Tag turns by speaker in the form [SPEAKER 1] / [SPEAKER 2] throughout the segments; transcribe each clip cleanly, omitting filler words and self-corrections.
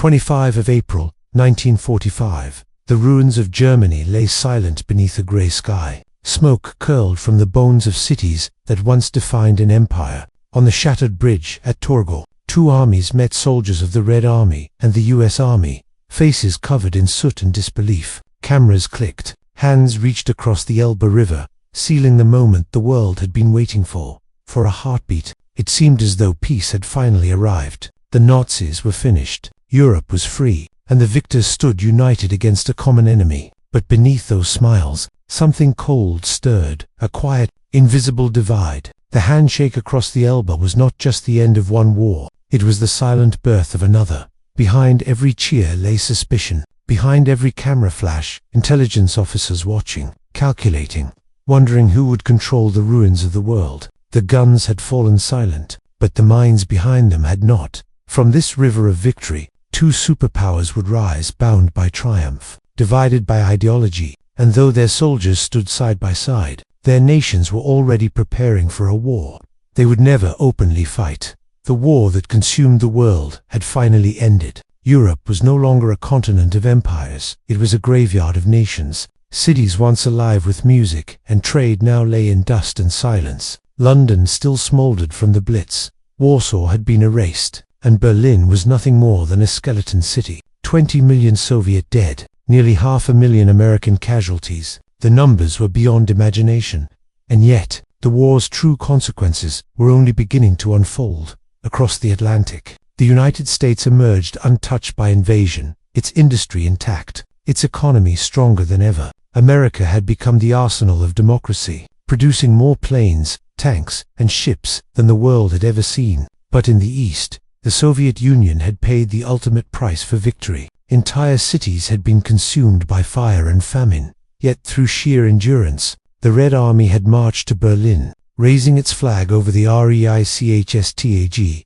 [SPEAKER 1] 25 of April, 1945. The ruins of Germany lay silent beneath a grey sky. Smoke curled from the bones of cities that once defined an empire. On the shattered bridge at Torgau, two armies met: soldiers of the Red Army and the US Army, faces covered in soot and disbelief. Cameras clicked. Hands reached across the Elbe River, sealing the moment the world had been waiting for. For a heartbeat, it seemed as though peace had finally arrived. The Nazis were finished. Europe was free, and the victors stood united against a common enemy. But beneath those smiles, something cold stirred, a quiet, invisible divide. The handshake across the Elbe was not just the end of one war, it was the silent birth of another. Behind every cheer lay suspicion. Behind every camera flash, intelligence officers watching, calculating, wondering who would control the ruins of the world. The guns had fallen silent, but the minds behind them had not. From this river of victory, two superpowers would rise, bound by triumph, divided by ideology, and though their soldiers stood side by side, their nations were already preparing for a war. They would never openly fight. The war that consumed the world had finally ended. Europe was no longer a continent of empires, it was a graveyard of nations. Cities once alive with music and trade now lay in dust and silence. London still smoldered from the Blitz. Warsaw had been erased, and Berlin was nothing more than a skeleton city. 20 million Soviet dead, nearly 500,000 American casualties. The numbers were beyond imagination, and yet the war's true consequences were only beginning to unfold. Across the Atlantic, the United States emerged untouched by invasion, its industry intact, its economy stronger than ever. America had become the arsenal of democracy, producing more planes, tanks, and ships than the world had ever seen. But in the East, the Soviet Union had paid the ultimate price for victory. Entire cities had been consumed by fire and famine. Yet through sheer endurance, the Red Army had marched to Berlin, raising its flag over the REICHSTAG.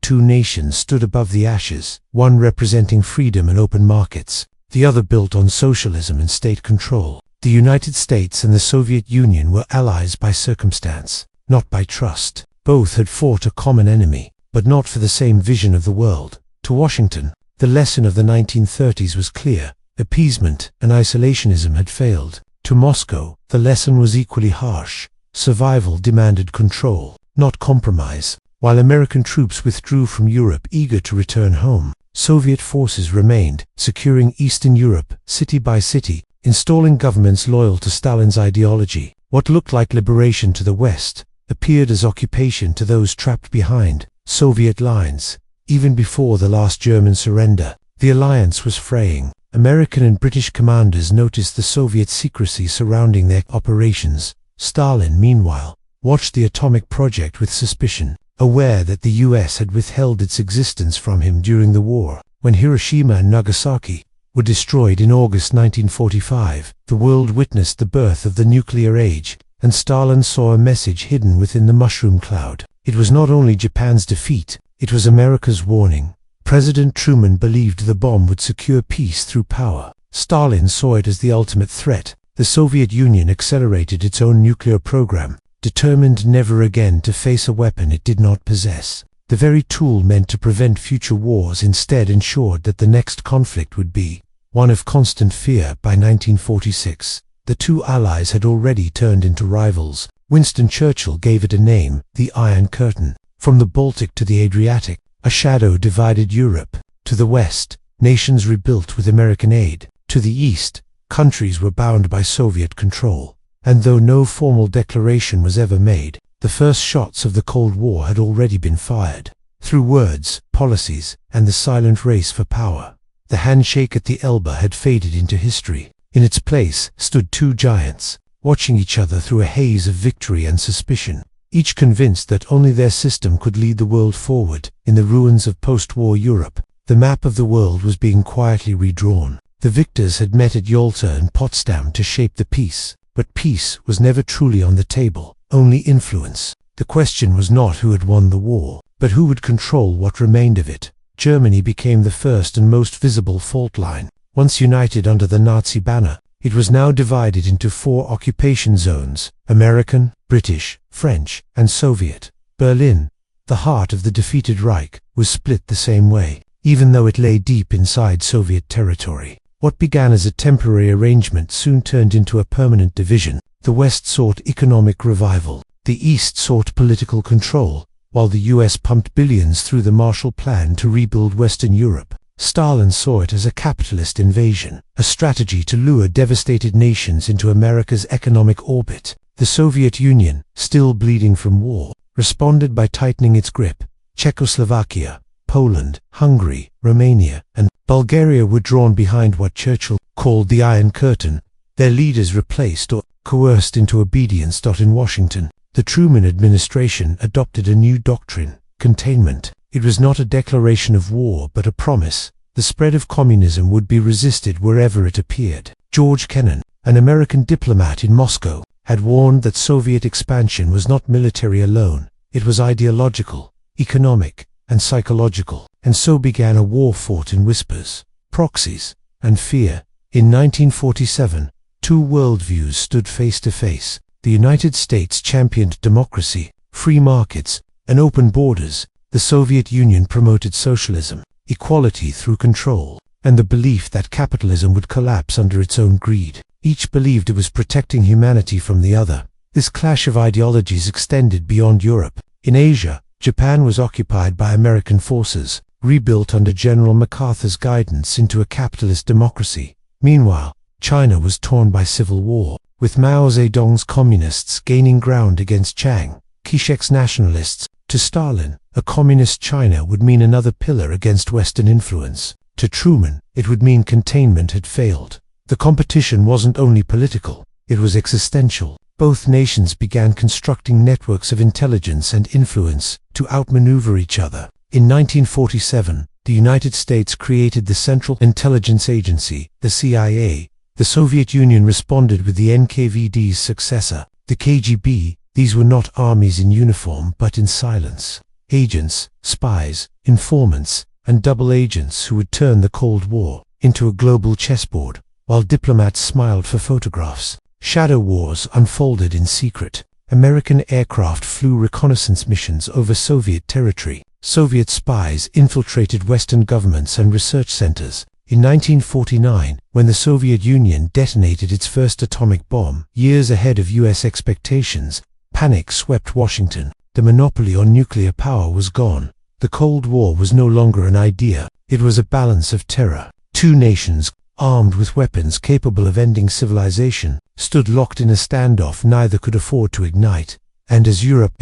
[SPEAKER 1] Two nations stood above the ashes, one representing freedom and open markets, the other built on socialism and state control. The United States and the Soviet Union were allies by circumstance, not by trust. Both had fought a common enemy, but not for the same vision of the world. To Washington, the lesson of the 1930s was clear: appeasement and isolationism had failed. To Moscow, the lesson was equally harsh: survival demanded control, not compromise. While American troops withdrew from Europe eager to return home, Soviet forces remained, securing Eastern Europe, city by city, installing governments loyal to Stalin's ideology. What looked like liberation to the West appeared as occupation to those trapped behind Soviet lines. Even before the last German surrender, the alliance was fraying. American and British commanders noticed the Soviet secrecy surrounding their operations. Stalin, meanwhile, watched the atomic project with suspicion, aware that the US had withheld its existence from him during the war. When Hiroshima and Nagasaki were destroyed in August 1945, the world witnessed the birth of the nuclear age, and Stalin saw a message hidden within the mushroom cloud. It was not only Japan's defeat, it was America's warning. President Truman believed the bomb would secure peace through power. Stalin saw it as the ultimate threat. The Soviet Union accelerated its own nuclear program, determined never again to face a weapon it did not possess. The very tool meant to prevent future wars instead ensured that the next conflict would be one of constant fear. By 1946, the two allies had already turned into rivals. Winston Churchill gave it a name: the Iron Curtain. From the Baltic to the Adriatic, a shadow divided Europe. To the west, nations rebuilt with American aid. To the east, countries were bound by Soviet control. And though no formal declaration was ever made, the first shots of the Cold War had already been fired. Through words, policies, and the silent race for power, the handshake at the Elbe had faded into history. In its place stood two giants, watching each other through a haze of victory and suspicion, each convinced that only their system could lead the world forward. In the ruins of post-war Europe, the map of the world was being quietly redrawn. The victors had met at Yalta and Potsdam to shape the peace. But peace was never truly on the table, only influence. The question was not who had won the war, but who would control what remained of it. Germany became the first and most visible fault line. Once united under the Nazi banner, it was now divided into 4 occupation zones: American, British, French, and Soviet. Berlin, the heart of the defeated Reich, was split the same way. even though it lay deep inside Soviet territory. What began as a temporary arrangement soon turned into a permanent division. The West sought economic revival. The East sought political control, while the US pumped billions through the Marshall Plan to rebuild Western Europe. Stalin saw it as a capitalist invasion, a strategy to lure devastated nations into America's economic orbit. The Soviet Union, still bleeding from war, responded by tightening its grip. Czechoslovakia, Poland, Hungary, Romania, and Bulgaria were drawn behind what Churchill called the Iron Curtain, their leaders replaced or coerced into obedience. In Washington, the Truman administration adopted a new doctrine: containment. It was not a declaration of war but a promise. The spread of communism would be resisted wherever it appeared. George Kennan, an American diplomat in Moscow, had warned that Soviet expansion was not military alone. It was ideological, economic, and psychological. And so began a war fought in whispers, proxies, and fear. In 1947, two worldviews stood face to face. The United States championed democracy, free markets, and open borders. The Soviet Union promoted socialism, equality through control, and the belief that capitalism would collapse under its own greed. Each believed it was protecting humanity from the other. This clash of ideologies extended beyond Europe. In Asia, Japan was occupied by American forces, rebuilt under General MacArthur's guidance into a capitalist democracy. Meanwhile, China was torn by civil war, with Mao Zedong's communists gaining ground against Chiang Kai-shek's nationalists. To Stalin, a communist China would mean another pillar against Western influence. To Truman, it would mean containment had failed. The competition wasn't only political, it was existential. Both nations began constructing networks of intelligence and influence to outmaneuver each other. In 1947, the United States created the Central Intelligence Agency, the CIA. The Soviet Union responded with the NKVD's successor, the KGB. These were not armies in uniform but in silence. Agents, spies, informants, and double agents who would turn the Cold War into a global chessboard, while diplomats smiled for photographs. Shadow wars unfolded in secret. American aircraft flew reconnaissance missions over Soviet territory. Soviet spies infiltrated Western governments and research centers. In 1949, when the Soviet Union detonated its first atomic bomb, years ahead of US expectations, panic swept Washington. The monopoly on nuclear power was gone. The Cold War was no longer an idea. It was a balance of terror. Two nations, armed with weapons capable of ending civilization, stood locked in a standoff neither could afford to ignite. And as Europe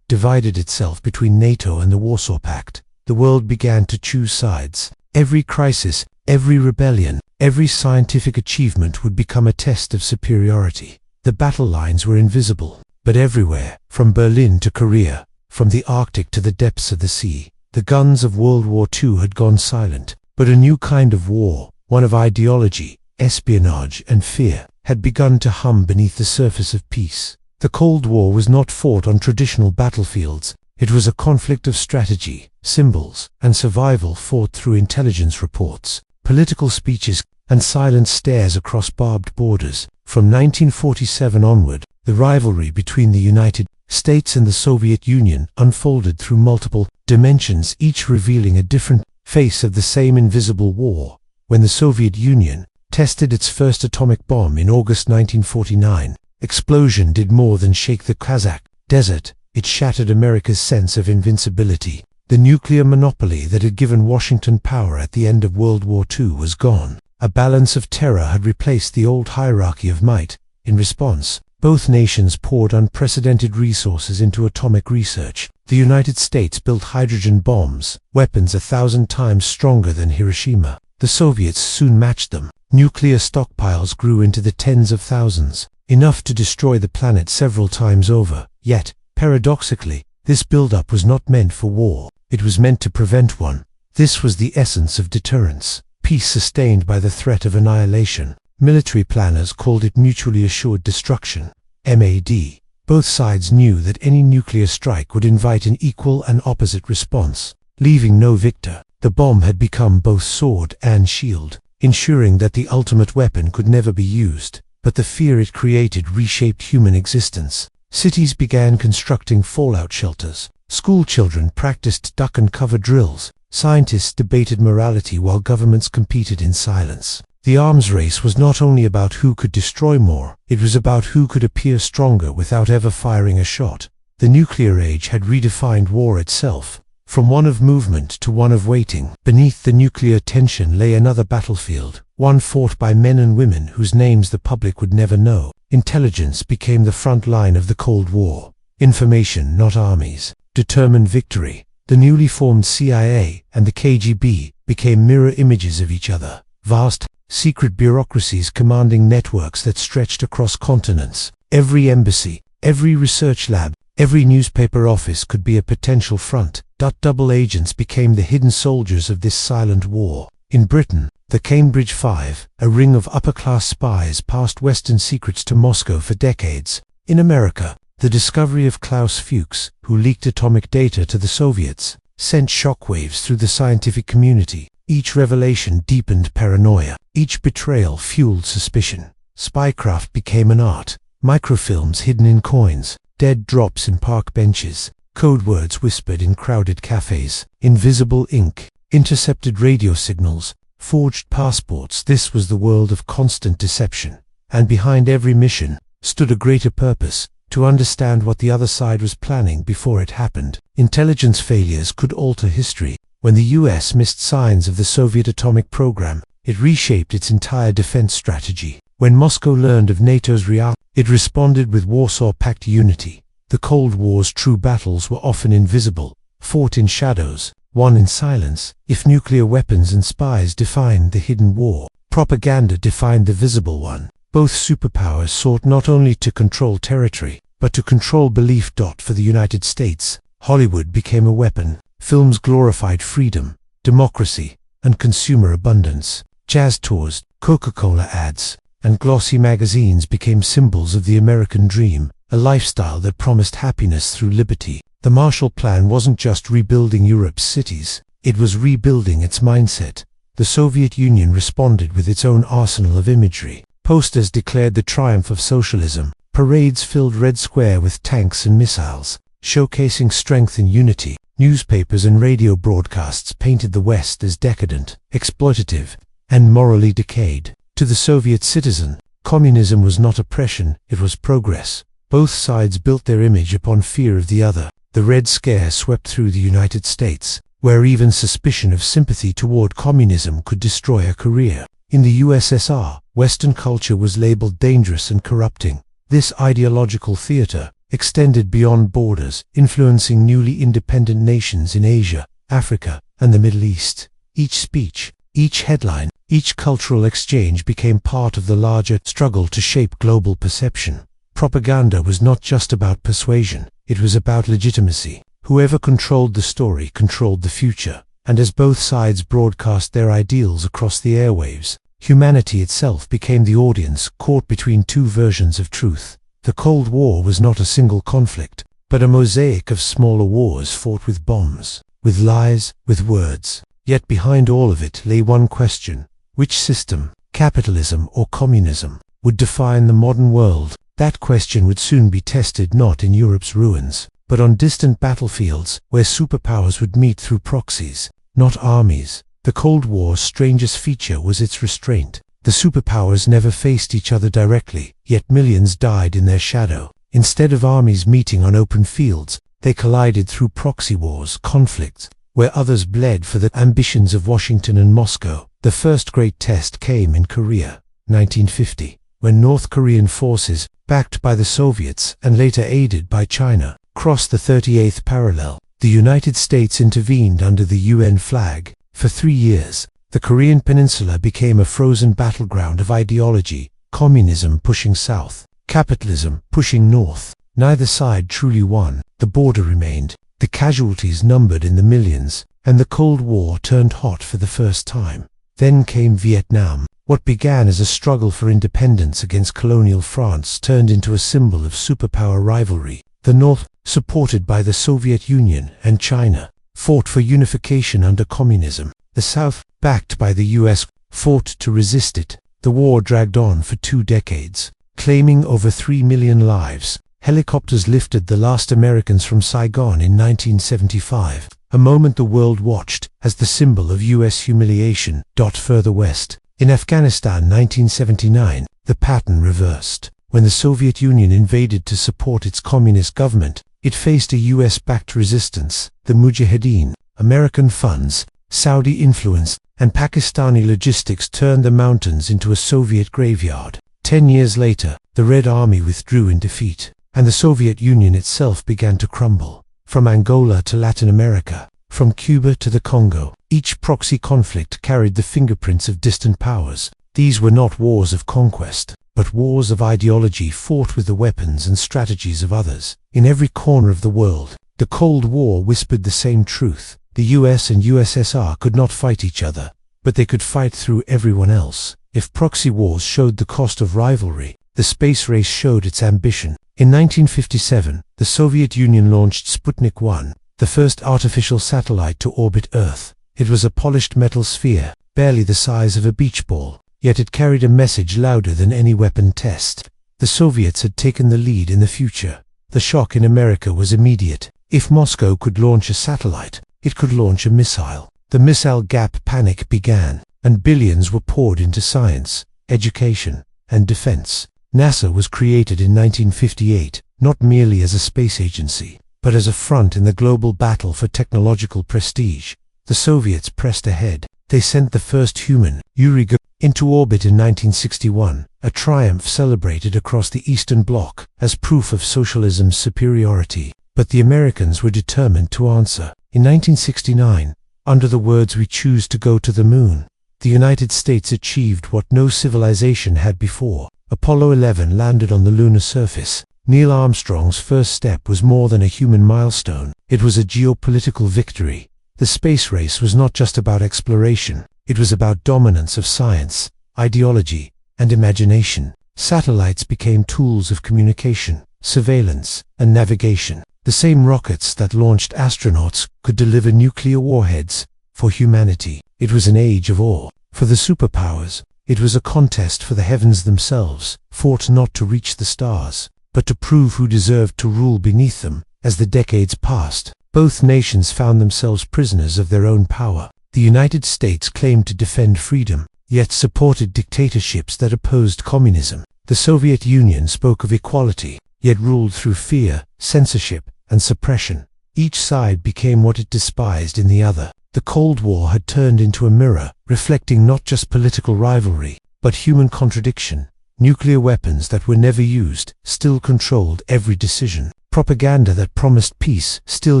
[SPEAKER 1] divided itself between NATO and the Warsaw Pact, the world began to choose sides. Every crisis, every rebellion, every scientific achievement would become a test of superiority. The battle lines were invisible. But everywhere, from Berlin to Korea, from the Arctic to the depths of the sea, the guns of World War II had gone silent. But a new kind of war, one of ideology, espionage, and fear, had begun to hum beneath the surface of peace. The Cold War was not fought on traditional battlefields. It was a conflict of strategy, symbols, and survival fought through intelligence reports, political speeches, and silent stares across barbed borders. From 1947 onward, the rivalry between the United States and the Soviet Union unfolded through multiple dimensions, each revealing a different face of the same invisible war. When the Soviet Union tested its first atomic bomb in August 1949, explosion did more than shake the Kazakh desert. It shattered America's sense of invincibility. The nuclear monopoly that had given Washington power at the end of World War II was gone. A balance of terror had replaced the old hierarchy of might. In response, both nations poured unprecedented resources into atomic research. The United States built hydrogen bombs, weapons 1,000 times stronger than Hiroshima. The Soviets soon matched them. Nuclear stockpiles grew into the tens of thousands, enough to destroy the planet several times over. Yet, paradoxically, this buildup was not meant for war. It was meant to prevent one. This was the essence of deterrence. Peace sustained by the threat of annihilation. Military planners called it mutually assured destruction, MAD. Both sides knew that any nuclear strike would invite an equal and opposite response, leaving no victor. The bomb had become both sword and shield, ensuring that the ultimate weapon could never be used. But the fear it created reshaped human existence. Cities began constructing fallout shelters. School children practiced duck and cover drills. Scientists debated morality while governments competed in silence. The arms race was not only about who could destroy more, it was about who could appear stronger without ever firing a shot. The nuclear age had redefined war itself, from one of movement to one of waiting. Beneath the nuclear tension lay another battlefield, one fought by men and women whose names the public would never know. Intelligence became the front line of the Cold War. Information, not armies, determined victory. The newly formed CIA and the KGB became mirror images of each other. Vast, secret bureaucracies commanding networks that stretched across continents. Every embassy, every research lab, every newspaper office could be a potential front. Double agents became the hidden soldiers of this silent war. In Britain, the Cambridge Five, a ring of upper-class spies, passed Western secrets to Moscow for decades. In America, the discovery of Klaus Fuchs, who leaked atomic data to the Soviets, sent shockwaves through the scientific community. Each revelation deepened paranoia. Each betrayal fueled suspicion. Spycraft became an art. Microfilms hidden in coins, dead drops in park benches, code words whispered in crowded cafes, invisible ink, intercepted radio signals, forged passports. This was the world of constant deception. And behind every mission stood a greater purpose: to understand what the other side was planning before it happened. Intelligence failures could alter history. When the US missed signs of the Soviet atomic program, it reshaped its entire defense strategy. When Moscow learned of NATO's reality, it responded with Warsaw Pact unity. The Cold War's true battles were often invisible, fought in shadows, won in silence. If nuclear weapons and spies defined the hidden war, propaganda defined the visible one. Both superpowers sought not only to control territory, but to control belief. For the United States, Hollywood became a weapon. Films glorified freedom, democracy, and consumer abundance. Jazz tours, Coca-Cola ads, and glossy magazines became symbols of the American dream, a lifestyle that promised happiness through liberty. The Marshall Plan wasn't just rebuilding Europe's cities, it was rebuilding its mindset. The Soviet Union responded with its own arsenal of imagery. Posters declared the triumph of socialism. Parades filled Red Square with tanks and missiles, showcasing strength and unity. Newspapers and radio broadcasts painted the West as decadent, exploitative, and morally decayed. To the Soviet citizen, communism was not oppression, it was progress. Both sides built their image upon fear of the other. The Red Scare swept through the United States, where even suspicion of sympathy toward communism could destroy a career. In the USSR, Western culture was labeled dangerous and corrupting. This ideological theater extended beyond borders, influencing newly independent nations in Asia, Africa, and the Middle East. Each speech, each headline, each cultural exchange became part of the larger struggle to shape global perception. Propaganda was not just about persuasion, it was about legitimacy. Whoever controlled the story controlled the future, and as both sides broadcast their ideals across the airwaves, humanity itself became the audience caught between two versions of truth. The Cold War was not a single conflict, but a mosaic of smaller wars fought with bombs, with lies, with words. Yet behind all of it lay one question: which system, capitalism or communism, would define the modern world? That question would soon be tested not in Europe's ruins, but on distant battlefields where superpowers would meet through proxies, not armies. The Cold War's strangest feature was its restraint. The superpowers never faced each other directly, yet millions died in their shadow. Instead of armies meeting on open fields, they collided through proxy wars, conflicts, where others bled for the ambitions of Washington and Moscow. The first great test came in Korea, 1950, when North Korean forces, backed by the Soviets and later aided by China, crossed the 38th parallel. The United States intervened under the UN flag. For 3 years, the Korean peninsula became a frozen battleground of ideology, communism pushing south, capitalism pushing north. Neither side truly won. The border remained, the casualties numbered in the millions, and the Cold War turned hot for the first time. Then came Vietnam. What began as a struggle for independence against colonial France turned into a symbol of superpower rivalry. The North, supported by the Soviet Union and China, fought for unification under communism. The South, backed by the US, fought to resist it. The war dragged on for 2 decades, claiming over 3 million lives. Helicopters lifted the last Americans from Saigon in 1975. a moment the world watched as the symbol of US humiliation. Further west, in Afghanistan 1979, the pattern reversed. When the Soviet Union invaded to support its communist government, it faced a US-backed resistance. The Mujahideen, American funds, Saudi influence, and Pakistani logistics turned the mountains into a Soviet graveyard. 10 years later, the Red Army withdrew in defeat, and the Soviet Union itself began to crumble. From Angola to Latin America, from Cuba to the Congo, each proxy conflict carried the fingerprints of distant powers. These were not wars of conquest, but wars of ideology fought with the weapons and strategies of others. In every corner of the world, the Cold War whispered the same truth. The US and USSR could not fight each other, but they could fight through everyone else. If proxy wars showed the cost of rivalry, the space race showed its ambition. In 1957, the Soviet Union launched Sputnik 1, the first artificial satellite to orbit Earth. It was a polished metal sphere, barely the size of a beach ball, yet it carried a message louder than any weapon test. The Soviets had taken the lead in the future. The shock in America was immediate. If Moscow could launch a satellite, it could launch a missile. The missile gap panic began, and billions were poured into science, education, and defense. NASA was created in 1958, not merely as a space agency, but as a front in the global battle for technological prestige. The Soviets pressed ahead. They sent the first human, Yuri Gagarin, into orbit in 1961, a triumph celebrated across the Eastern Bloc as proof of socialism's superiority. But the Americans were determined to answer. In 1969, under the words "We choose to go to the moon," the United States achieved what no civilization had before. Apollo 11 landed on the lunar surface. Neil Armstrong's first step was more than a human milestone. It was a geopolitical victory. The space race was not just about exploration. It was about dominance of science, ideology, and imagination. Satellites became tools of communication, surveillance, and navigation. The same rockets that launched astronauts could deliver nuclear warheads for humanity. It was an age of awe. For the superpowers, it was a contest for the heavens themselves, fought not to reach the stars, but to prove who deserved to rule beneath them. As the decades passed, both nations found themselves prisoners of their own power. The United States claimed to defend freedom, yet supported dictatorships that opposed communism. The Soviet Union spoke of equality, yet ruled through fear, censorship, and suppression. Each side became what it despised in the other. The Cold War had turned into a mirror, reflecting not just political rivalry, but human contradiction. Nuclear weapons that were never used still controlled every decision. Propaganda that promised peace still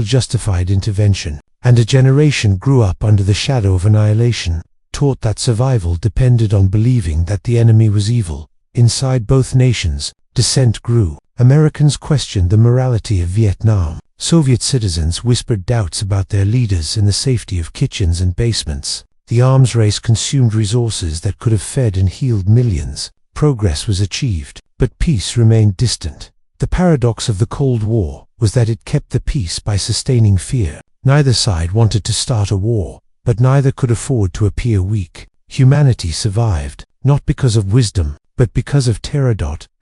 [SPEAKER 1] justified intervention. And a generation grew up under the shadow of annihilation, taught that survival depended on believing that the enemy was evil. Inside both nations, dissent grew. Americans questioned the morality of Vietnam. Soviet citizens whispered doubts about their leaders in the safety of kitchens and basements. The arms race consumed resources that could have fed and healed millions. Progress was achieved, but peace remained distant. The paradox of the Cold War was that it kept the peace by sustaining fear. Neither side wanted to start a war, but neither could afford to appear weak. Humanity survived, not because of wisdom, but because of terror.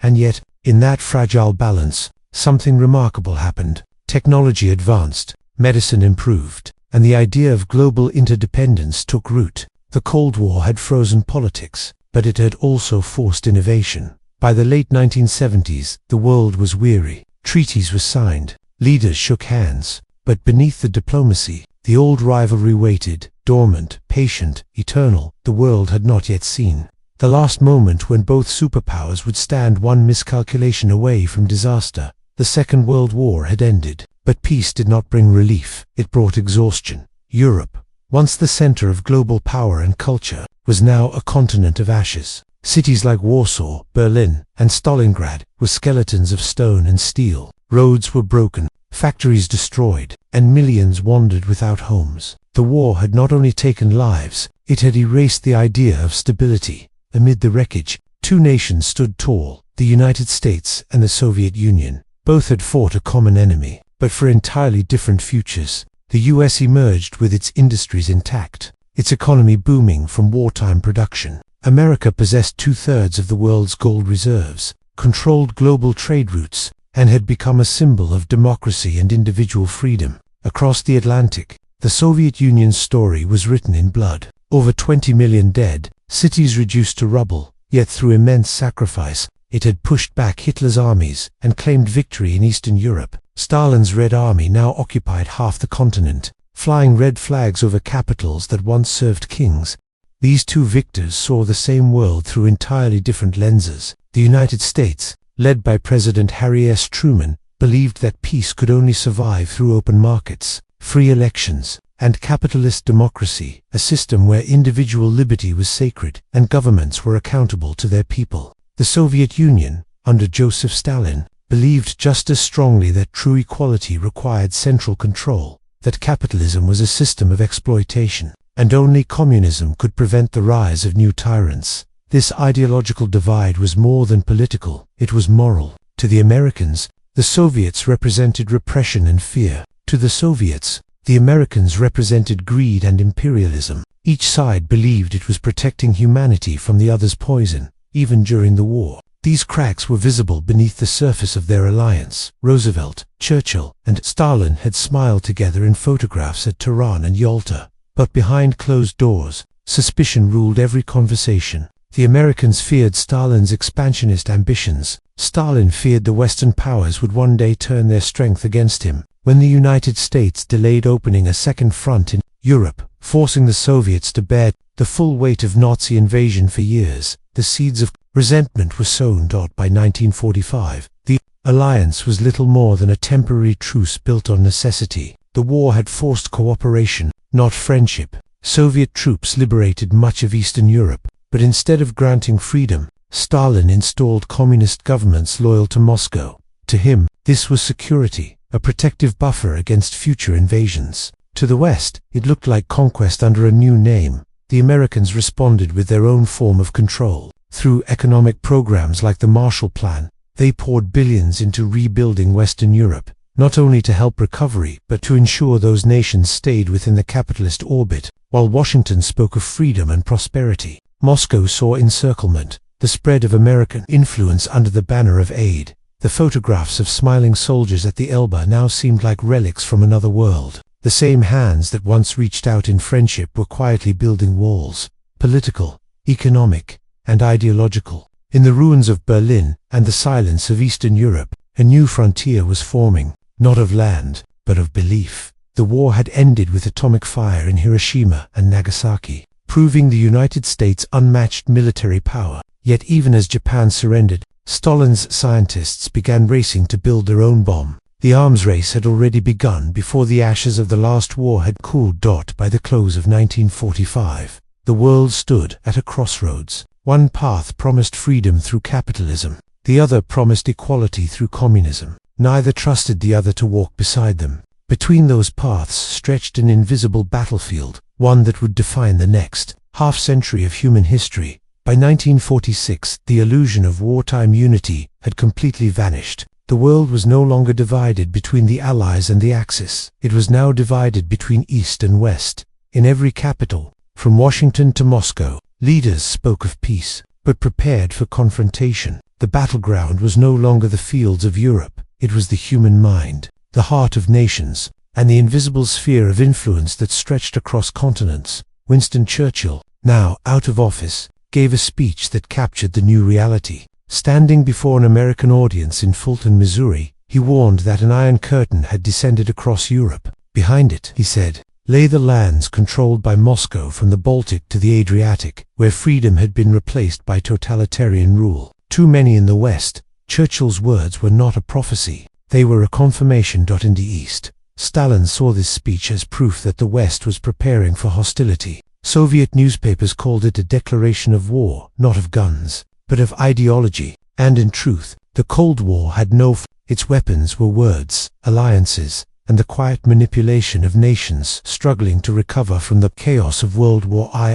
[SPEAKER 1] And yet, in that fragile balance, something remarkable happened. Technology advanced, medicine improved, and the idea of global interdependence took root. The Cold War had frozen politics, but it had also forced innovation. By the late 1970s, the world was weary. Treaties were signed, leaders shook hands, but beneath the diplomacy, the old rivalry waited, dormant, patient, eternal. The world had not yet seen the last moment when both superpowers would stand one miscalculation away from disaster. The Second World War had ended, but peace did not bring relief. It brought exhaustion. Europe, once the center of global power and culture, was now a continent of ashes. Cities like Warsaw, Berlin, and Stalingrad were skeletons of stone and steel. Roads were broken, factories destroyed, and millions wandered without homes. The war had not only taken lives, it had erased the idea of stability. Amid the wreckage, two nations stood tall, the United States and the Soviet Union. Both had fought a common enemy, but for entirely different futures. The US emerged with its industries intact, its economy booming from wartime production. America possessed 2/3 of the world's gold reserves, controlled global trade routes, and had become a symbol of democracy and individual freedom. Across the Atlantic, The Soviet Union's story was written in blood. Over 20 million dead, cities reduced to rubble, yet through immense sacrifice, it had pushed back Hitler's armies and claimed victory in Eastern Europe. Stalin's Red Army now occupied half the continent, flying red flags over capitals that once served kings. These two victors saw the same world through entirely different lenses. The United States, led by President Harry S. Truman, believed that peace could only survive through open markets, free elections, and capitalist democracy, a system where individual liberty was sacred and governments were accountable to their people. The Soviet Union, under Joseph Stalin, believed just as strongly that true equality required central control, that capitalism was a system of exploitation, and only communism could prevent the rise of new tyrants. This ideological divide was more than political, it was moral. To the Americans, the Soviets represented repression and fear. To the Soviets, the Americans represented greed and imperialism. Each side believed it was protecting humanity from the other's poison, even during the war. These cracks were visible beneath the surface of their alliance. Roosevelt, Churchill, and Stalin had smiled together in photographs at Tehran and Yalta, but behind closed doors, suspicion ruled every conversation. The Americans feared Stalin's expansionist ambitions. Stalin feared the Western powers would one day turn their strength against him. When the United States delayed opening a second front in Europe, forcing the Soviets to bear the full weight of Nazi invasion for years, the seeds of resentment were sown. By 1945, the alliance was little more than a temporary truce built on necessity. The war had forced cooperation, not friendship. Soviet troops liberated much of Eastern Europe, but instead of granting freedom, Stalin installed communist governments loyal to Moscow. To him, this was security, a protective buffer against future invasions. To the West, it looked like conquest under a new name. The Americans responded with their own form of control. Through economic programs like the Marshall Plan, they poured billions into rebuilding Western Europe, not only to help recovery, but to ensure those nations stayed within the capitalist orbit. While Washington spoke of freedom and prosperity, Moscow saw encirclement, the spread of American influence under the banner of aid. The photographs of smiling soldiers at the Elbe now seemed like relics from another world. The same hands that once reached out in friendship were quietly building walls, political, economic, and ideological. In the ruins of Berlin and the silence of Eastern Europe, a new frontier was forming, not of land, but of belief. The war had ended with atomic fire in Hiroshima and Nagasaki, proving the United States' unmatched military power. Yet even as Japan surrendered, Stalin's scientists began racing to build their own bomb. The arms race had already begun before the ashes of the last war had cooled. By the close of 1945, the world stood at a crossroads. One path promised freedom through capitalism, the other promised equality through communism. Neither trusted the other to walk beside them. Between those paths stretched an invisible battlefield, one that would define the next half-century of human history. By 1946, the illusion of wartime unity had completely vanished. The world was no longer divided between the Allies and the Axis. It was now divided between East and West. In every capital, from Washington to Moscow, leaders spoke of peace, but prepared for confrontation. The battleground was no longer the fields of Europe. It was the human mind, the heart of nations, and the invisible sphere of influence that stretched across continents. Winston Churchill, now out of office, gave a speech that captured the new reality. Standing before an American audience in Fulton, Missouri, he warned that an iron curtain had descended across Europe. Behind it, he said, lay the lands controlled by Moscow from the Baltic to the Adriatic, where freedom had been replaced by totalitarian rule. Too many in the West, Churchill's words were not a prophecy. They were a confirmation. In the East, Stalin saw this speech as proof that the West was preparing for hostility. Soviet newspapers called it a declaration of war, not of guns, but of ideology. And in truth, the Cold War had no its weapons were words, alliances, and the quiet manipulation of nations struggling to recover from the chaos of World War II.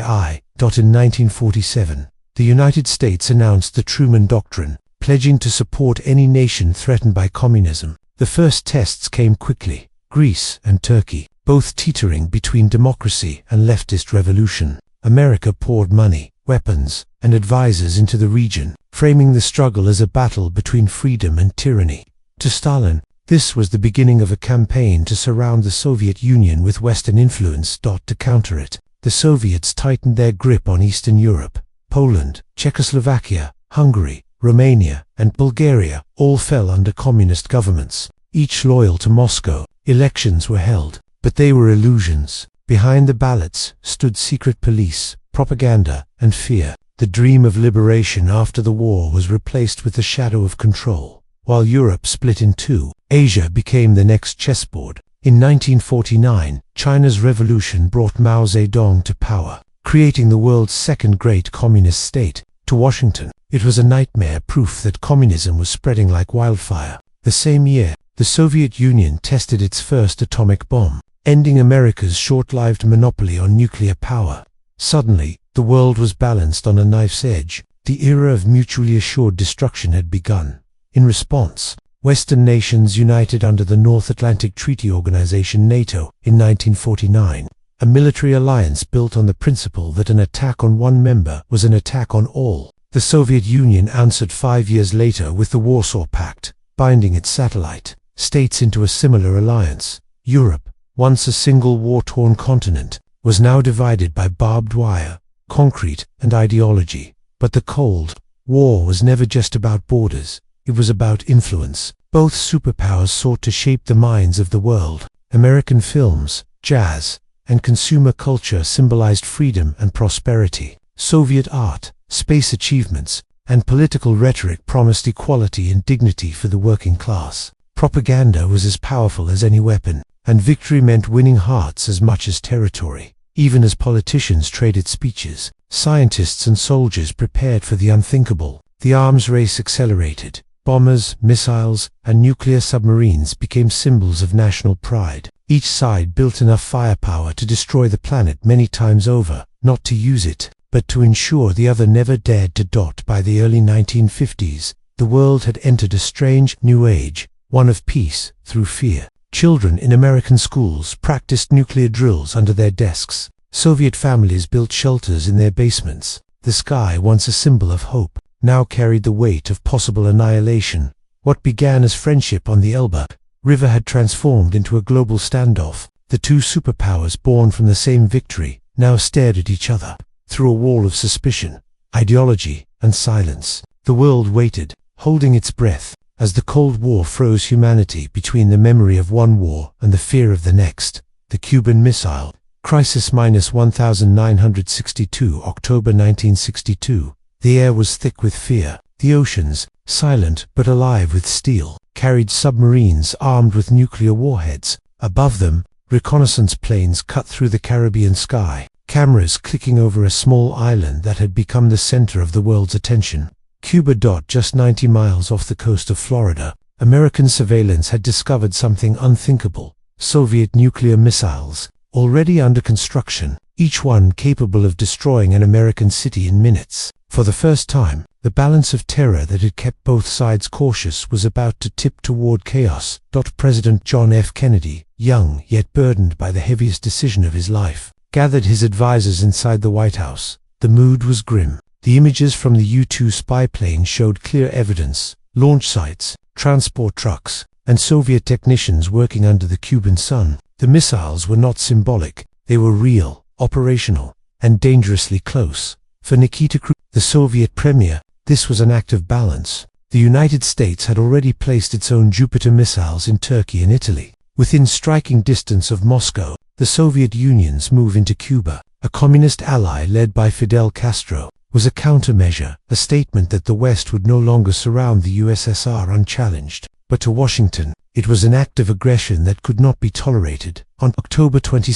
[SPEAKER 1] In 1947, the United States announced the Truman Doctrine, pledging to support any nation threatened by communism. The first tests came quickly: Greece and Turkey, both teetering between democracy and leftist revolution. America poured money, weapons, and advisors into the region, framing the struggle as a battle between freedom and tyranny. To Stalin, This was the beginning of a campaign to surround the Soviet Union with Western influence. To counter it, the Soviets tightened their grip on Eastern Europe. Poland, Czechoslovakia, Hungary, Romania, and Bulgaria all fell under communist governments, each loyal to Moscow. Elections were held, but they were illusions. Behind the ballots stood secret police, propaganda, and fear. The dream of liberation after the war was replaced with the shadow of control. While Europe split in two, Asia became the next chessboard. In 1949, China's revolution brought Mao Zedong to power, creating the world's second great communist state. To Washington, it was a nightmare, proof that communism was spreading like wildfire. The same year, the Soviet Union tested its first atomic bomb, ending America's short-lived monopoly on nuclear power. Suddenly, the world was balanced on a knife's edge. The era of mutually assured destruction had begun. In response, Western nations united under the North Atlantic Treaty Organization (NATO) in 1949, a military alliance built on the principle that an attack on one member was an attack on all. The Soviet Union answered 5 years later with the Warsaw Pact, binding its satellite states into a similar alliance. Europe, once a single war-torn continent, was now divided by barbed wire, concrete, and ideology. But the Cold War was never just about borders. It was about influence. Both superpowers sought to shape the minds of the world. American films, jazz, and consumer culture symbolized freedom and prosperity. Soviet art, space achievements, and political rhetoric promised equality and dignity for the working class. Propaganda was as powerful as any weapon, and victory meant winning hearts as much as territory. Even as politicians traded speeches, scientists and soldiers prepared for the unthinkable. The arms race accelerated. Bombers, missiles, and nuclear submarines became symbols of national pride. Each side built enough firepower to destroy the planet many times over, not to use it, but to ensure the other never dared to. By the early 1950s, the world had entered a strange new age, one of peace through fear. Children in American schools practiced nuclear drills under their desks. Soviet families built shelters in their basements. The sky, once a symbol of hope, now carried the weight of possible annihilation. What began as friendship on the Elbe River had transformed into a global standoff. The two superpowers, born from the same victory, now stared at each other through a wall of suspicion, ideology, and silence. The world waited, holding its breath, as the Cold War froze humanity between the memory of one war and the fear of the next. The Cuban Missile Crisis -1962, October 1962. The air was thick with fear. The oceans, silent but alive with steel, carried submarines armed with nuclear warheads. Above them, reconnaissance planes cut through the Caribbean sky, cameras clicking over a small island that had become the center of the world's attention. Cuba. Just 90 miles off the coast of Florida, American surveillance had discovered something unthinkable. Soviet nuclear missiles, already under construction, each one capable of destroying an American city in minutes. For the first time, the balance of terror that had kept both sides cautious was about to tip toward chaos. President John F. Kennedy, young yet burdened by the heaviest decision of his life, gathered his advisors inside the White House. The mood was grim. The images from the U-2 spy plane showed clear evidence: launch sites, transport trucks, and Soviet technicians working under the Cuban sun. The missiles were not symbolic. They were real, operational, and dangerously close. For Nikita Khrushchev, the Soviet premier, this was an act of balance. The United States had already placed its own Jupiter missiles in Turkey and Italy. Within striking distance of Moscow, the Soviet Union's move into Cuba, a communist ally led by Fidel Castro, was a countermeasure, a statement that the West would no longer surround the USSR unchallenged. But to Washington, it was an act of aggression that could not be tolerated. On October 22,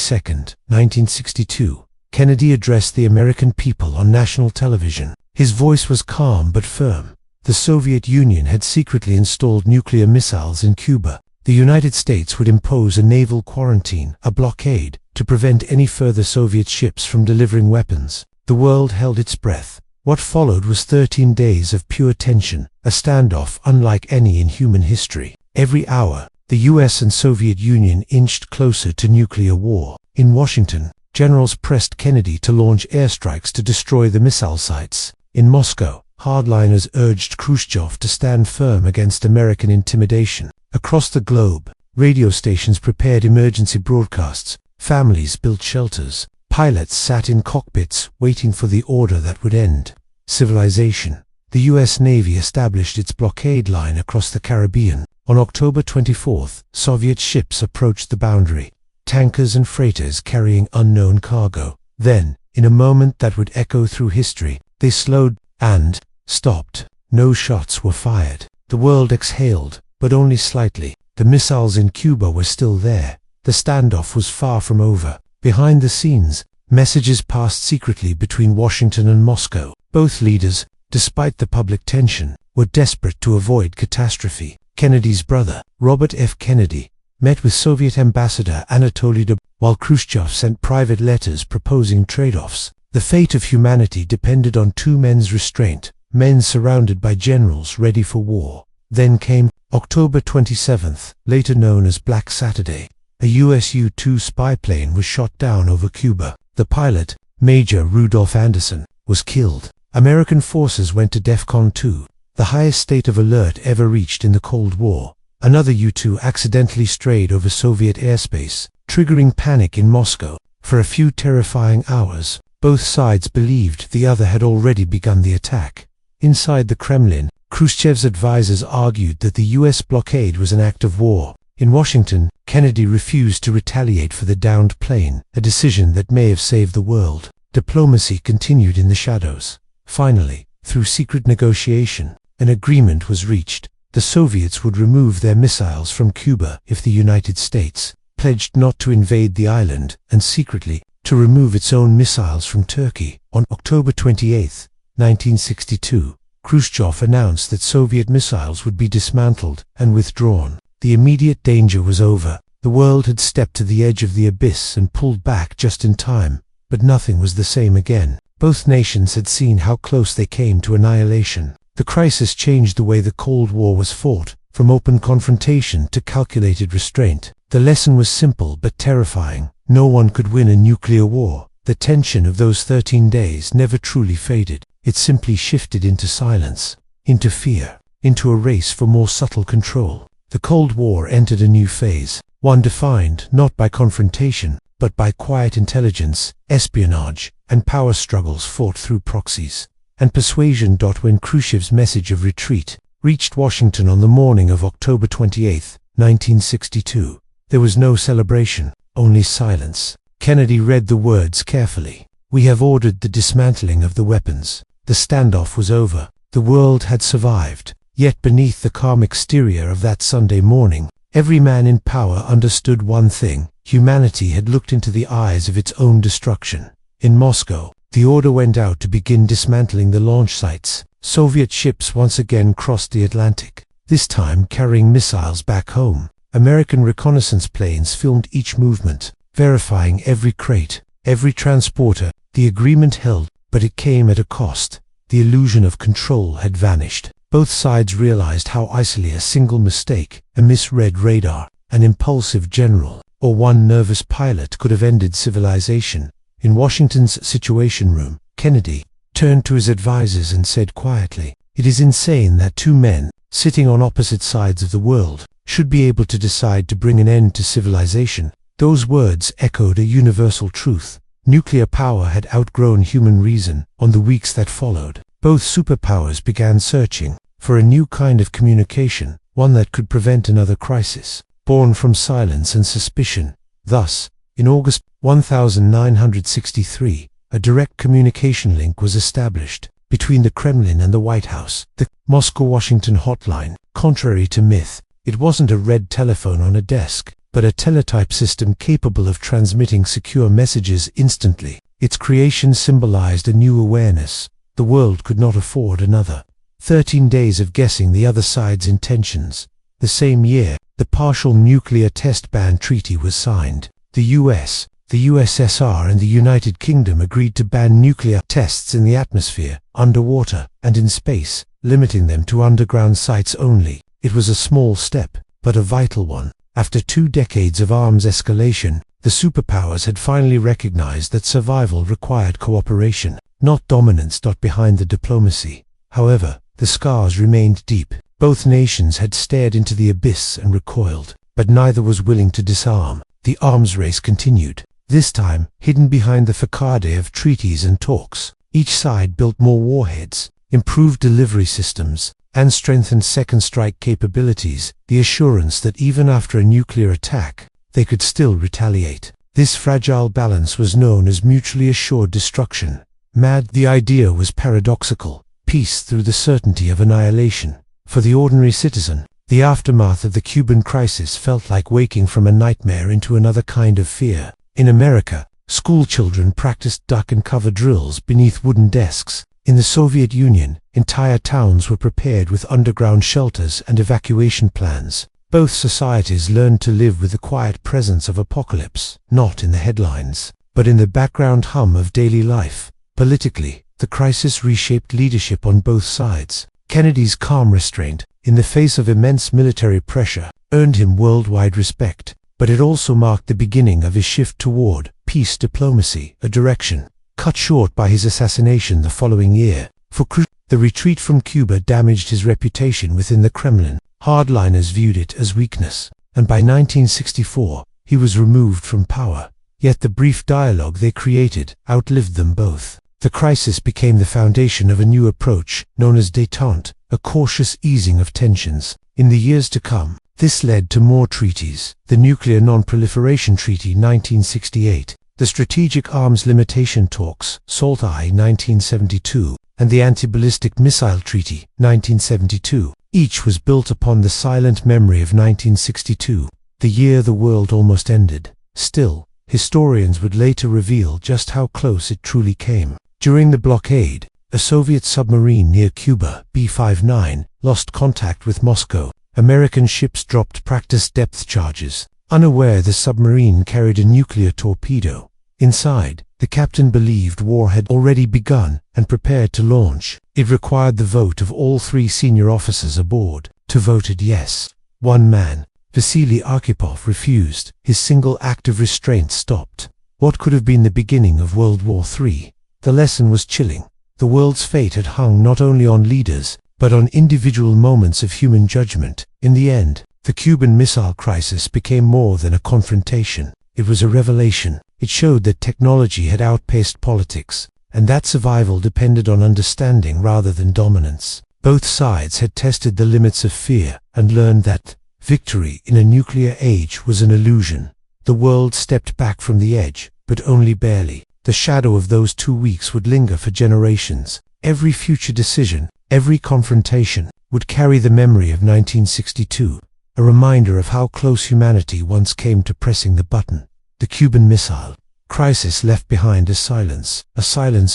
[SPEAKER 1] 1962, Kennedy addressed the American people on national television. His voice was calm but firm. The Soviet Union had secretly installed nuclear missiles in Cuba. The United States would impose a naval quarantine, a blockade, to prevent any further Soviet ships from delivering weapons. The world held its breath. What followed was 13 days of pure tension, a standoff unlike any in human history. Every hour, the US and Soviet Union inched closer to nuclear war. In Washington, generals pressed Kennedy to launch airstrikes to destroy the missile sites. In Moscow, hardliners urged Khrushchev to stand firm against American intimidation. Across the globe, radio stations prepared emergency broadcasts, families built shelters, pilots sat in cockpits waiting for the order that would end civilization. The U.S. Navy established its blockade line across the Caribbean. On October 24th, Soviet ships approached the boundary, tankers and freighters carrying unknown cargo. Then, in a moment that would echo through history, they slowed and stopped. No shots were fired. The world exhaled, but only slightly. The missiles in Cuba were still there. The standoff was far from over. Behind the scenes, messages passed secretly between Washington and Moscow. Both leaders, despite the public tension, were desperate to avoid catastrophe. Kennedy's brother, Robert F. Kennedy, met with Soviet ambassador Anatoly Dub, while Khrushchev sent private letters proposing trade-offs. The fate of humanity depended on two men's restraint, men surrounded by generals ready for war. Then came October 27th, later known as Black Saturday. A US U-2 spy plane was shot down over Cuba. The pilot, Major Rudolph Anderson, was killed. American forces went to DEFCON 2, the highest state of alert ever reached in the Cold War. Another U-2 accidentally strayed over Soviet airspace, triggering panic in Moscow. For a few terrifying hours, both sides believed the other had already begun the attack. Inside the Kremlin, Khrushchev's advisors argued that the U.S. blockade was an act of war. In Washington, Kennedy refused to retaliate for the downed plane, a decision that may have saved the world. Diplomacy continued in the shadows. Finally, through secret negotiation, an agreement was reached. The Soviets would remove their missiles from Cuba if the United States pledged not to invade the island, and secretly, to remove its own missiles from Turkey. On October 28, 1962, Khrushchev announced that Soviet missiles would be dismantled and withdrawn. The immediate danger was over. The world had stepped to the edge of the abyss and pulled back just in time, but nothing was the same again. Both nations had seen how close they came to annihilation. The crisis changed the way the Cold War was fought, from open confrontation to calculated restraint. The lesson was simple but terrifying. No one could win a nuclear war. The tension of those 13 days never truly faded. It simply shifted into silence, into fear, into a race for more subtle control. The Cold War entered a new phase, one defined not by confrontation, but by quiet intelligence, espionage, and power struggles fought through proxies and persuasion. When Khrushchev's message of retreat reached Washington on the morning of October 28, 1962, there was no celebration, only silence. Kennedy read the words carefully. "We have ordered the dismantling of the weapons." The standoff was over. The world had survived. Yet beneath the calm exterior of that Sunday morning, every man in power understood one thing: humanity had looked into the eyes of its own destruction. In Moscow, the order went out to begin dismantling the launch sites. Soviet ships once again crossed the Atlantic, this time carrying missiles back home. American reconnaissance planes filmed each movement, verifying every crate, every transporter. The agreement held, but it came at a cost. The illusion of control had vanished. Both sides realized how easily a single mistake, a misread radar, an impulsive general, or one nervous pilot could have ended civilization. In Washington's Situation Room, Kennedy turned to his advisors and said quietly, "It is insane that two men, sitting on opposite sides of the world, should be able to decide to bring an end to civilization." Those words echoed a universal truth. Nuclear power had outgrown human reason. On the weeks that followed, both superpowers began searching for a new kind of communication, one that could prevent another crisis, born from silence and suspicion. Thus, in August 1963, a direct communication link was established between the Kremlin and the White House, the Moscow-Washington hotline. Contrary to myth, it wasn't a red telephone on a desk, but a teletype system capable of transmitting secure messages instantly. Its creation symbolized a new awareness. The world could not afford another 13 days of guessing the other side's intentions. The same year, the Partial Nuclear Test Ban Treaty was signed. The US, the USSR and the United Kingdom agreed to ban nuclear tests in the atmosphere, underwater, and in space, limiting them to underground sites only. It was a small step, but a vital one. After 2 decades of arms escalation, the superpowers had finally recognized that survival required cooperation, not dominance. Behind the diplomacy, however, the scars remained deep. Both nations had stared into the abyss and recoiled, but neither was willing to disarm. The arms race continued, this time hidden behind the facade of treaties and talks. Each side built more warheads, improved delivery systems, and strengthened second strike capabilities, the assurance that even after a nuclear attack, they could still retaliate. This fragile balance was known as mutually assured destruction. The idea was paradoxical, peace through the certainty of annihilation. For the ordinary citizen, the aftermath of the Cuban crisis felt like waking from a nightmare into another kind of fear. In America, school children practiced duck and cover drills beneath wooden desks. In the Soviet Union, entire towns were prepared with underground shelters and evacuation plans. Both societies learned to live with the quiet presence of apocalypse, not in the headlines, but in the background hum of daily life. Politically, the crisis reshaped leadership on both sides. Kennedy's calm restraint, in the face of immense military pressure, earned him worldwide respect, but it also marked the beginning of his shift toward peace diplomacy, a direction cut short by his assassination the following year. For the retreat from Cuba damaged his reputation within the Kremlin. Hardliners viewed it as weakness, and by 1964, he was removed from power. Yet the brief dialogue they created outlived them both. The crisis became the foundation of a new approach, known as détente, a cautious easing of tensions. In the years to come, this led to more treaties: the Nuclear Non-Proliferation Treaty 1968, the Strategic Arms Limitation Talks, SALT-I 1972, and the Anti-Ballistic Missile Treaty 1972. Each was built upon the silent memory of 1962, the year the world almost ended. Still, historians would later reveal just how close it truly came. During the blockade, a Soviet submarine near Cuba, B-59, lost contact with Moscow. American ships dropped practice depth charges, unaware the submarine carried a nuclear torpedo. Inside, the captain believed war had already begun and prepared to launch. It required the vote of all 3 senior officers aboard. 2 voted yes. 1 man, Vasily Arkhipov, refused. His single act of restraint stopped what could have been the beginning of World War III. The lesson was chilling. The world's fate had hung not only on leaders, but on individual moments of human judgment. In the end, the Cuban Missile Crisis became more than a confrontation. It was a revelation. It showed that technology had outpaced politics, and that survival depended on understanding rather than dominance. Both sides had tested the limits of fear and learned that victory in a nuclear age was an illusion. The world stepped back from the edge, but only barely. The shadow of those 2 weeks would linger for generations. Every future decision, every confrontation, would carry the memory of 1962, a reminder of how close humanity once came to pressing the button. The Cuban Missile Crisis left behind a silence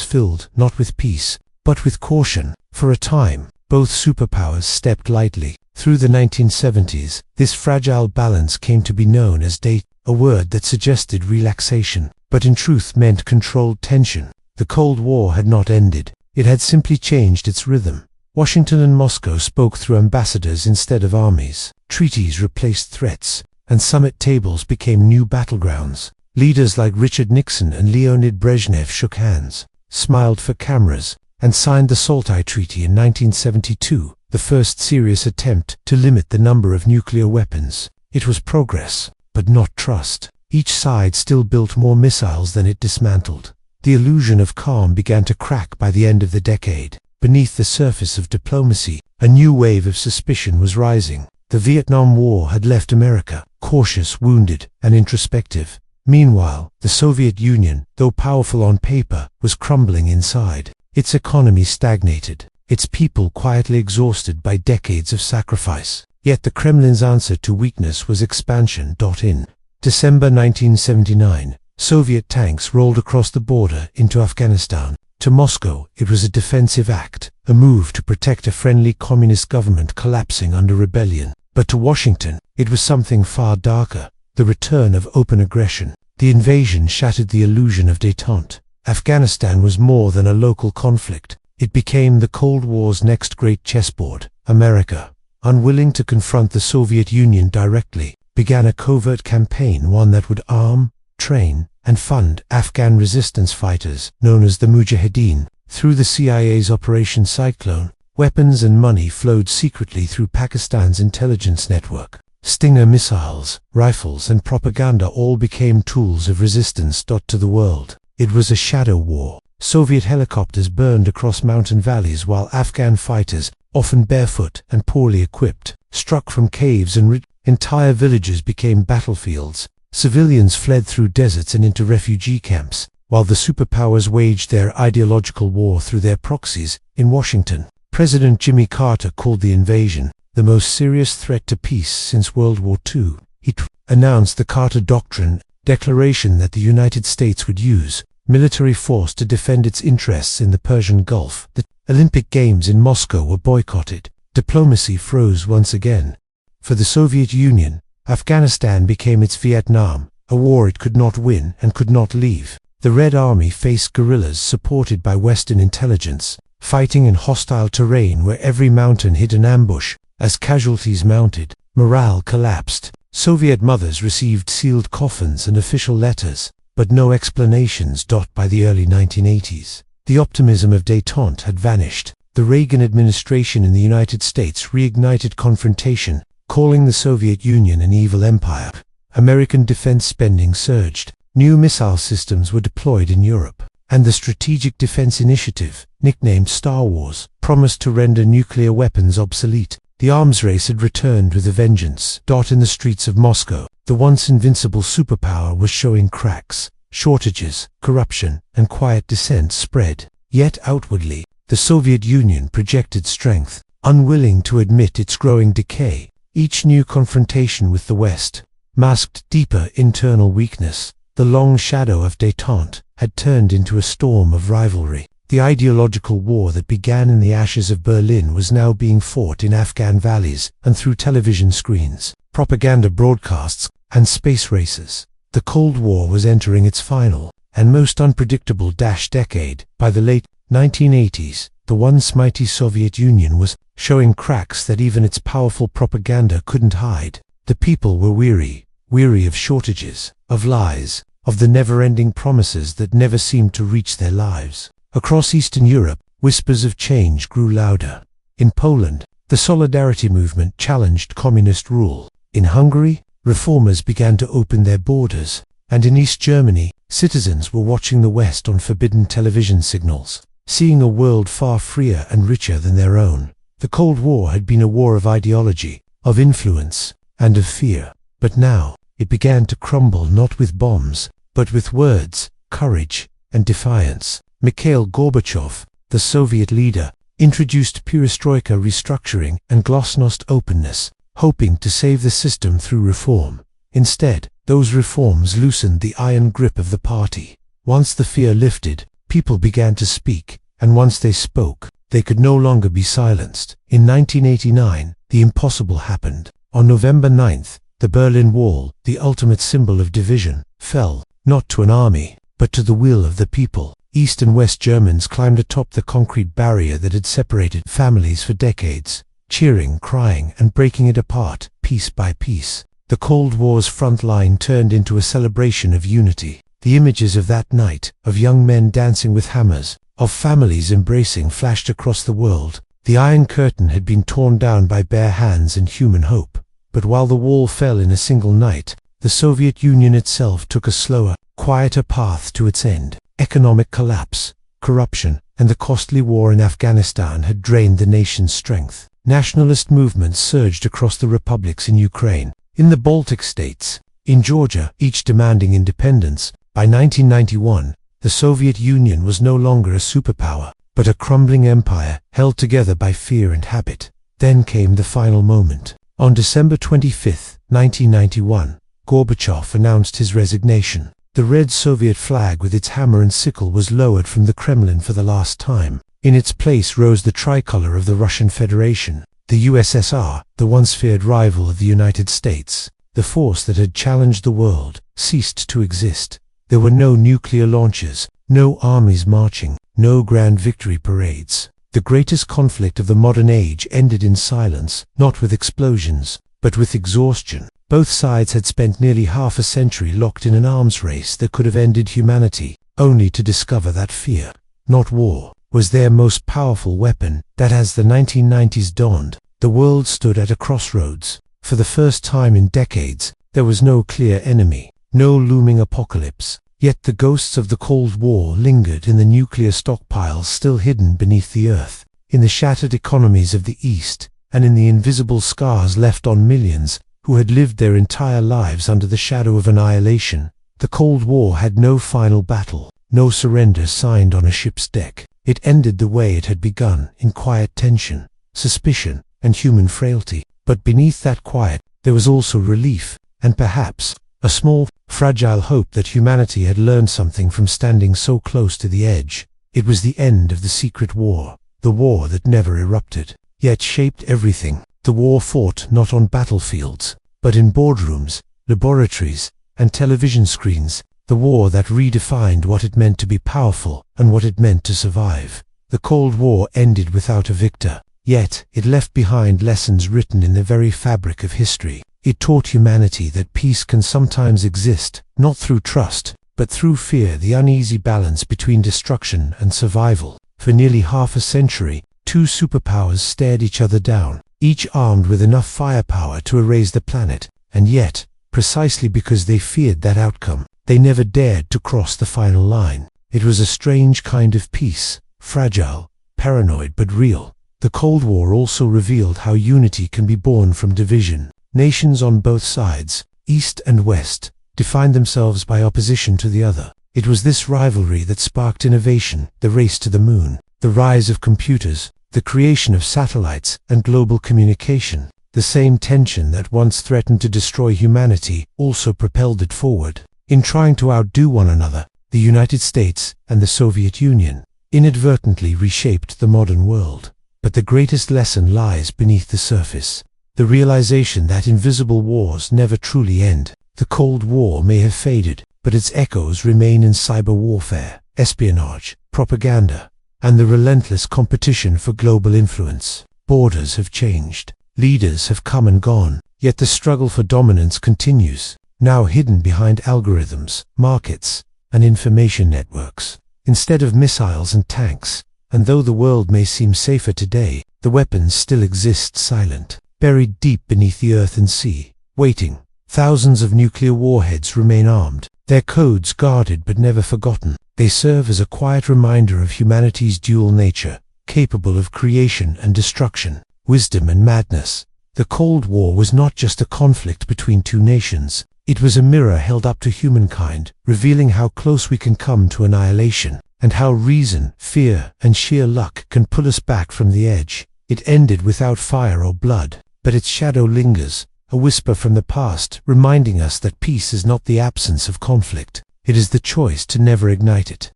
[SPEAKER 1] filled not with peace, but with caution. For a time, both superpowers stepped lightly. Through the 1970s, this fragile balance came to be known as date, a word that suggested relaxation, but in truth meant controlled tension. The Cold War had not ended. It had simply changed its rhythm. Washington and Moscow spoke through ambassadors instead of armies. Treaties replaced threats, and summit tables became new battlegrounds. Leaders like Richard Nixon and Leonid Brezhnev shook hands, smiled for cameras, and signed the SALT-I Treaty in 1972, the first serious attempt to limit the number of nuclear weapons. It was progress, but not trust. Each side still built more missiles than it dismantled. The illusion of calm began to crack by the end of the decade. Beneath the surface of diplomacy, a new wave of suspicion was rising. The Vietnam War had left America cautious, wounded, and introspective. Meanwhile, the Soviet Union, though powerful on paper, was crumbling inside. Its economy stagnated, its people quietly exhausted by decades of sacrifice. Yet the Kremlin's answer to weakness was expansion. In December 1979, Soviet tanks rolled across the border into Afghanistan. To Moscow, it was a defensive act, a move to protect a friendly communist government collapsing under rebellion. But to Washington, it was something far darker, the return of open aggression. The invasion shattered the illusion of détente. Afghanistan was more than a local conflict. It became the Cold War's next great chessboard. America, unwilling to confront the Soviet Union directly, began a covert campaign, one that would arm, train, and fund Afghan resistance fighters, known as the Mujahideen. Through the CIA's Operation Cyclone, Weapons and money flowed secretly through Pakistan's intelligence network. Stinger missiles, rifles and propaganda all became tools of resistance to the world. It was a shadow war. Soviet helicopters burned across mountain valleys while Afghan fighters, often barefoot and poorly equipped, struck from caves and entire villages became battlefields. Civilians fled through deserts and into refugee camps, while the superpowers waged their ideological war through their proxies. In Washington, President Jimmy Carter called the invasion the most serious threat to peace since World War II. He announced the Carter Doctrine, declaration that the United States would use military force to defend its interests in the Persian Gulf. The Olympic Games in Moscow were boycotted. Diplomacy froze once again. For the Soviet Union, Afghanistan became its Vietnam, a war it could not win and could not leave. The Red Army faced guerrillas supported by Western intelligence, fighting in hostile terrain where every mountain hid an ambush. As casualties mounted, morale collapsed. Soviet mothers received sealed coffins and official letters, but no explanations. By the early 1980s, the optimism of détente had vanished. The Reagan administration in the United States reignited confrontation, calling the Soviet Union an evil empire. American defense spending surged. New missile systems were deployed in Europe, and the Strategic Defense Initiative, nicknamed Star Wars, promised to render nuclear weapons obsolete. The arms race had returned with a vengeance. In the streets of Moscow, the once invincible superpower was showing cracks. Shortages, corruption, and quiet dissent spread. Yet outwardly, the Soviet Union projected strength, unwilling to admit its growing decay. Each new confrontation with the West masked deeper internal weakness. The long shadow of détente had turned into a storm of rivalry. The ideological war that began in the ashes of Berlin was now being fought in Afghan valleys and through television screens, propaganda broadcasts, and space races. The Cold War was entering its final and most unpredictable decade. By the late 1980s, the once mighty Soviet Union was showing cracks that even its powerful propaganda couldn't hide. The people were weary of shortages, of lies, of the never-ending promises that never seemed to reach their lives. Across Eastern Europe, whispers of change grew louder. In Poland, the Solidarity movement challenged communist rule. In Hungary, reformers began to open their borders. And in East Germany, citizens were watching the West on forbidden television signals, seeing a world far freer and richer than their own. The Cold War had been a war of ideology, of influence, and of fear. But now, it began to crumble not with bombs, but with words, courage, and defiance. Mikhail Gorbachev, the Soviet leader, introduced perestroika restructuring and glasnost openness, hoping to save the system through reform. Instead, those reforms loosened the iron grip of the party. Once the fear lifted, people began to speak, and once they spoke, they could no longer be silenced. In 1989, the impossible happened. On November 9th, the Berlin Wall, the ultimate symbol of division, fell, not to an army, but to the will of the people. East and West Germans climbed atop the concrete barrier that had separated families for decades, cheering, crying, and breaking it apart, piece by piece. The Cold War's front line turned into a celebration of unity. The images of that night, of young men dancing with hammers, of families embracing, flashed across the world. The Iron Curtain had been torn down by bare hands and human hope. But while the wall fell in a single night, the Soviet Union itself took a slower, quieter path to its end. Economic collapse, corruption, and the costly war in Afghanistan had drained the nation's strength. Nationalist movements surged across the republics in Ukraine, in the Baltic states, in Georgia, each demanding independence. By 1991, the Soviet Union was no longer a superpower, but a crumbling empire held together by fear and habit. Then came the final moment. On December 25, 1991, Gorbachev announced his resignation. The red Soviet flag with its hammer and sickle was lowered from the Kremlin for the last time. In its place rose the tricolor of the Russian Federation. The USSR, the once feared rival of the United States, the force that had challenged the world, ceased to exist. There were no nuclear launches, no armies marching, no grand victory parades. The greatest conflict of the modern age ended in silence, not with explosions, but with exhaustion. Both sides had spent nearly half a century locked in an arms race that could have ended humanity, only to discover that fear, not war, was their most powerful weapon, that as the 1990s dawned, the world stood at a crossroads. For the first time in decades, there was no clear enemy, no looming apocalypse. Yet the ghosts of the Cold War lingered in the nuclear stockpiles still hidden beneath the earth, in the shattered economies of the East, and in the invisible scars left on millions who had lived their entire lives under the shadow of annihilation. The Cold War had no final battle, no surrender signed on a ship's deck. It ended the way it had begun, in quiet tension, suspicion, and human frailty. But beneath that quiet, there was also relief, and perhaps a small, fragile hope that humanity had learned something from standing so close to the edge. It was the end of the secret war, the war that never erupted, yet shaped everything. The war fought not on battlefields, but in boardrooms, laboratories, and television screens. The war that redefined what it meant to be powerful and what it meant to survive. The Cold War ended without a victor, yet it left behind lessons written in the very fabric of history. It taught humanity that peace can sometimes exist, not through trust, but through fear, the uneasy balance between destruction and survival. For nearly half a century, two superpowers stared each other down, each armed with enough firepower to erase the planet, and yet, precisely because they feared that outcome, they never dared to cross the final line. It was a strange kind of peace, fragile, paranoid but real. The Cold War also revealed how unity can be born from division. Nations on both sides, East and West, defined themselves by opposition to the other. It was this rivalry that sparked innovation, the race to the moon, the rise of computers, the creation of satellites and global communication. The same tension that once threatened to destroy humanity also propelled it forward. In trying to outdo one another, the United States and the Soviet Union inadvertently reshaped the modern world. But the greatest lesson lies beneath the surface. The realization that invisible wars never truly end. The Cold War may have faded, but its echoes remain in cyber warfare, espionage, propaganda, and the relentless competition for global influence. Borders have changed. Leaders have come and gone, yet the struggle for dominance continues, now hidden behind algorithms, markets, and information networks. Instead of missiles and tanks, and though the world may seem safer today, the weapons still exist silent, buried deep beneath the earth and sea, waiting. Thousands of nuclear warheads remain armed, their codes guarded but never forgotten. They serve as a quiet reminder of humanity's dual nature, capable of creation and destruction, wisdom and madness. The Cold War was not just a conflict between two nations. It was a mirror held up to humankind, revealing how close we can come to annihilation, and how reason, fear, and sheer luck can pull us back from the edge. It ended without fire or blood, but its shadow lingers, a whisper from the past, reminding us that peace is not the absence of conflict. It is the choice to never ignite it.